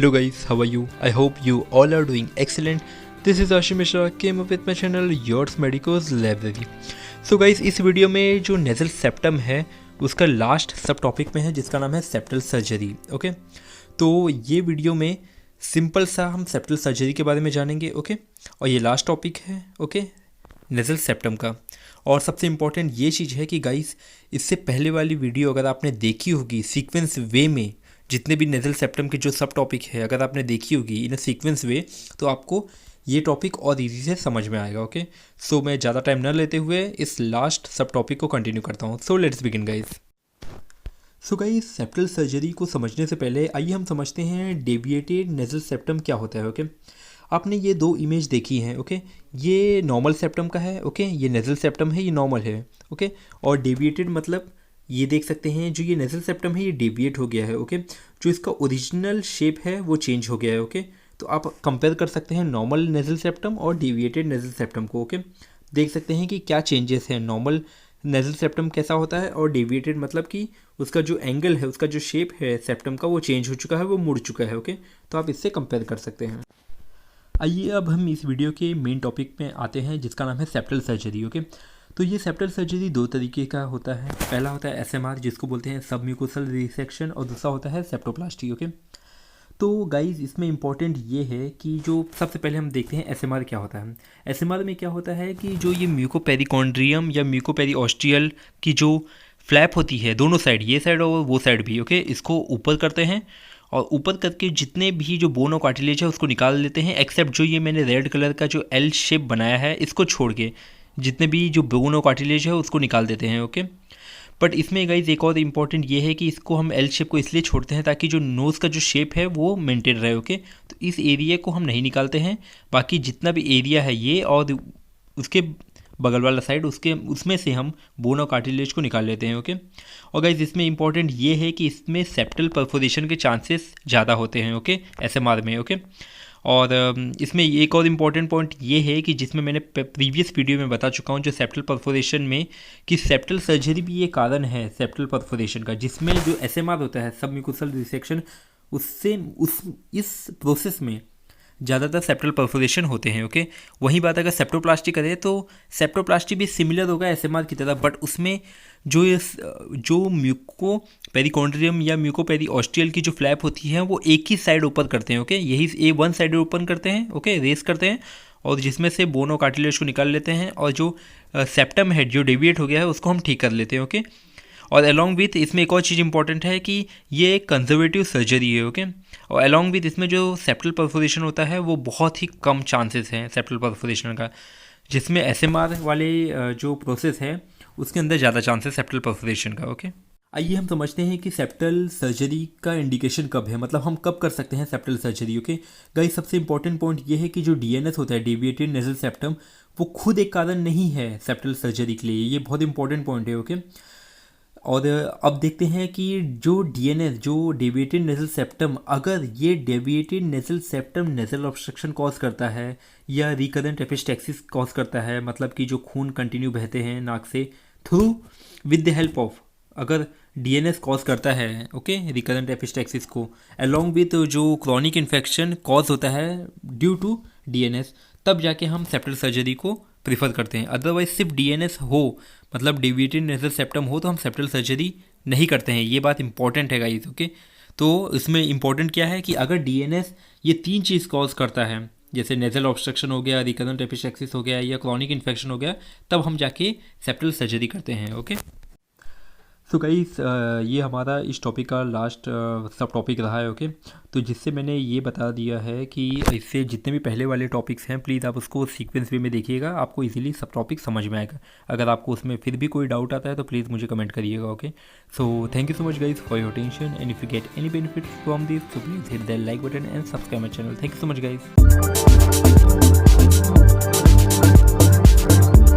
Hello guys, how are you? I hope you all are doing excellent. This is Ashim Mishra, came up with my channel Yours Medicos Library. So guys, इस video में जो nasal septum है उसका last सब topic में है जिसका नाम है सेप्टल सर्जरी. ओके, तो ये वीडियो में सिंपल सा हम सेप्टल सर्जरी के बारे में जानेंगे. ओके, और ये लास्ट टॉपिक है. ओके, नेजल सेप्टम का. और सबसे इम्पॉर्टेंट ये चीज़ है कि गाइस, इससे पहले वाली वीडियो अगर आपने देखी होगी सीक्वेंस वे में, जितने भी नेजल सेप्टम के जो सब टॉपिक है अगर आपने देखी होगी इन सीक्वेंस वे, तो आपको ये टॉपिक और इजी से समझ में आएगा. ओके, सो मैं ज़्यादा टाइम न लेते हुए इस लास्ट सब टॉपिक को कंटिन्यू करता हूँ. So let's begin guys. So guys, septal surgery को समझने से पहले आइए हम समझते हैं डेविएटेड नेजल सेप्टम क्या होता है. ओके, आपने ये दो इमेज देखी हैं. ओके, ये नॉर्मल सेप्टम का है. ओके, ये नेजल सेप्टम है, ये नॉर्मल है. ओके, और डेविएटेड मतलब ये देख सकते हैं जो ये नेजल सेप्टम है ये डेविएट हो गया है. ओके, जो इसका ओरिजिनल शेप है वो चेंज हो गया है. ओके, तो आप कंपेयर कर सकते हैं नॉर्मल नेजल सेप्टम और डेविएटेड नेजल सेप्टम को. ओके, देख सकते हैं कि क्या चेंजेस हैं. नॉर्मल नेजल सेप्टम कैसा होता है और डेविएटेड मतलब कि उसका जो एंगल है, उसका जो शेप है सेप्टम का वो चेंज हो चुका है, वो मुड़ चुका है. ओके, तो आप इससे कंपेयर कर सकते हैं. आइए अब हम इस वीडियो के मेन टॉपिक में आते हैं जिसका नाम है सेप्टल सर्जरी. ओके, तो ये सेप्टल सर्जरी दो तरीके का होता है. पहला होता है एसएमआर जिसको बोलते हैं सबम्यूकोसल रिसेक्शन, और दूसरा होता है सेप्टोप्लास्टी. ओके, तो गाइज इसमें इंपॉर्टेंट ये है कि जो सबसे पहले हम देखते हैं एसएमआर क्या होता है. एसएमआर में क्या होता है कि जो ये म्यूकोपेरिकॉन्ड्रियम या म्यूकोपेरिओस्टियल की जो फ्लैप होती है दोनों साइड, ये साइड और वो साइड भी, ओके, इसको ऊपर करते हैं और ऊपर करके जितने भी जो बोन और कार्टिलेज है उसको निकाल लेते हैं, एक्सेप्ट जो ये मैंने रेड कलर का जो एल शेप बनाया है इसको छोड़ के जितने भी जो बोन और कार्टिलेज है उसको निकाल देते हैं. ओके, बट इसमें गाइज एक और इम्पॉर्टेंट ये है कि इसको हम एल शेप को इसलिए छोड़ते हैं ताकि जो नोज़ का जो शेप है वो मेंटेन रहे. ओके, तो इस एरिया को हम नहीं निकालते हैं. बाकी जितना भी एरिया है ये और उसके बगल वाला साइड उसमें से हम बोन और कार्टिलेज को निकाल लेते हैं. ओके, और गाइज इसमें इंपॉर्टेंट ये है कि इसमें सेप्टल परफोरेशन के चांसेस ज़्यादा होते हैं. ओके, एसएमआर में. ओके, और इसमें एक और इम्पॉर्टेंट पॉइंट ये है कि जिसमें मैंने प्रीवियस वीडियो में बता चुका हूँ जो सेप्टल परफोरेशन में, कि सेप्टल सर्जरी भी ये कारण है सेप्टल परफोरेशन का, जिसमें जो एसएमआर होता है सबम्यूकोसल रिसेक्शन, उससे इस प्रोसेस में ज़्यादातर सेप्टल परफोरेशन होते हैं. ओके, वही बात अगर सेप्टोप्लास्टी करें तो सेप्टोप्लास्टी भी सिमिलर होगा एसएमआर की तरह, बट उसमें जो म्यूको पेरिकॉन्ड्रियम या म्यूको पेरिओस्टियल की जो फ्लैप होती है वो एक ही साइड ओपन करते हैं. ओके, यही वन साइड ओपन करते हैं. ओके, रेस करते हैं और जिसमें से बोन और कार्टिलेज को निकाल लेते हैं और जो सेप्टम हेड जो डेविएट हो गया है उसको हम ठीक कर लेते हैं. ओके, और अलॉन्ग विथ इसमें एक और चीज़ इंपॉर्टेंट है कि ये कंजर्वेटिव सर्जरी है. ओके, और अलॉन्ग विथ इसमें जो सेप्टल परफोरेशन होता है वो बहुत ही कम चांसेस हैं सेप्टल परफोरेशन का, जिसमें एसएमआर वाले जो प्रोसेस है उसके अंदर ज़्यादा चांसेस सेप्टल परफोरेशन का. ओके, आइए हम समझते हैं कि सेप्टल सर्जरी का इंडिकेशन कब है, मतलब हम कब कर सकते हैं सेप्टल सर्जरी. ओके गाइस, सबसे इंपॉर्टेंट पॉइंट ये है कि जो डीएनएस होता है डेविएटेड नेजल सेप्टम, वो खुद एक कारण नहीं है सेप्टल सर्जरी के लिए. ये बहुत इंपॉर्टेंट पॉइंट है. ओके, और अब देखते हैं कि जो डीएनएस जो डेविएटेड नेजल सेप्टम, अगर ये deviated nasal septum nasal obstruction cause करता है या रिकरेंट एपिस्टेक्सिस कॉज करता है, मतलब कि जो खून कंटिन्यू बहते हैं नाक से through with the help of, अगर डीएनएस कॉज करता है ओके रिकरेंट एपिस्टेक्सिस को, अलॉन्ग विथ जो क्रॉनिक इन्फेक्शन कॉज होता है ड्यू टू डीएनएस, तब जाके हम सेप्टल सर्जरी को प्रीफर करते हैं. अदरवाइज सिर्फ डीएनएस हो, मतलब डेविएटेड नेजल सेप्टम हो, तो हम सेप्टल सर्जरी नहीं करते हैं. ये बात इंपॉर्टेंट है गाइस. ओके, तो इसमें इंपॉर्टेंट क्या है कि अगर डीएनएस ये तीन चीज़ कॉज करता है, जैसे नेजल ऑब्स्ट्रक्शन हो गया, रिकरेंट एपिस्टेक्सिस हो गया या क्रॉनिक इन्फेक्शन हो गया, तब हम जाके सेप्टल सर्जरी करते हैं. ओके, सो गाइस ये हमारा इस टॉपिक का लास्ट सब टॉपिक रहा है. ओके, तो जिससे मैंने ये बता दिया है कि इससे जितने भी पहले वाले टॉपिक्स हैं प्लीज़ आप उसको सीक्वेंस वे में देखिएगा, आपको इजीली सब टॉपिक समझ में आएगा. अगर आपको उसमें फिर भी कोई डाउट आता है तो प्लीज़ मुझे कमेंट करिएगा. Okay, so thank you so much guys for your attention, and if you get any benefits from this so please hit the like button and subscribe my channel. Thank you so much guys.